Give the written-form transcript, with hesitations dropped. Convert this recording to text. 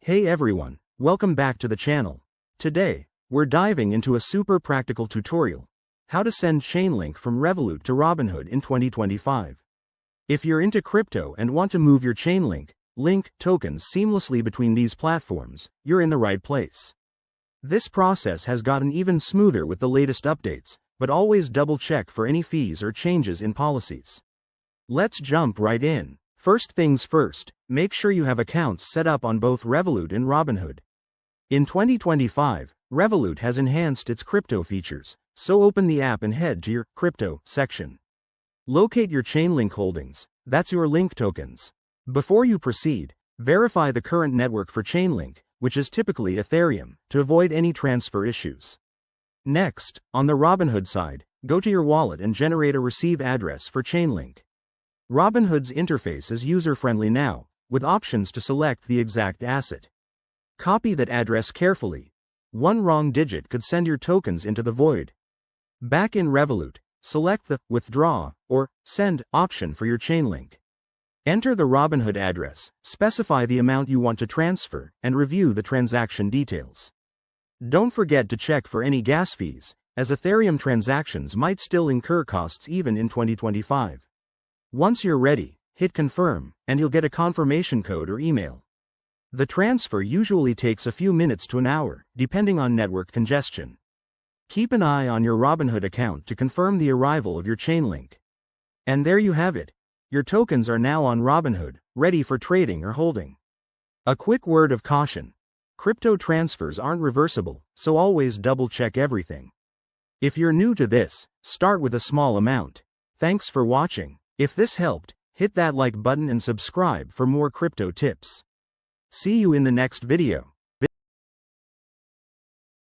Hey everyone, welcome back to the channel. Today, we're diving into a super practical tutorial: how to send Chainlink from Revolut to Robinhood in 2025. If you're into crypto and want to move your Chainlink link tokens seamlessly between these platforms, you're in the right place. This process has gotten even smoother with the latest updates, but always double check for any fees or changes in policies. Let's jump right in. First things first, make sure you have accounts set up on both Revolut and Robinhood. In 2025, Revolut has enhanced its crypto features, so open the app and head to your crypto section. Locate your Chainlink holdings, that's your link tokens. Before you proceed, verify the current network for Chainlink, which is typically Ethereum, to avoid any transfer issues. Next, on the Robinhood side, go to your wallet and generate a receive address for Chainlink. Robinhood's interface is user-friendly now, with options to select the exact asset. Copy that address carefully. One wrong digit could send your tokens into the void. Back in Revolut, select the Withdraw or Send option for your Chainlink. Enter the Robinhood address, specify the amount you want to transfer, and review the transaction details. Don't forget to check for any gas fees, as Ethereum transactions might still incur costs even in 2025. Once you're ready, hit Confirm, and you'll get a confirmation code or email. The transfer usually takes a few minutes to an hour, depending on network congestion. Keep an eye on your Robinhood account to confirm the arrival of your Chainlink. And there you have it. Your tokens are now on Robinhood, ready for trading or holding. A quick word of caution: crypto transfers aren't reversible, so always double-check everything. If you're new to this, start with a small amount. Thanks for watching. If this helped, hit that like button and subscribe for more crypto tips. See you in the next video.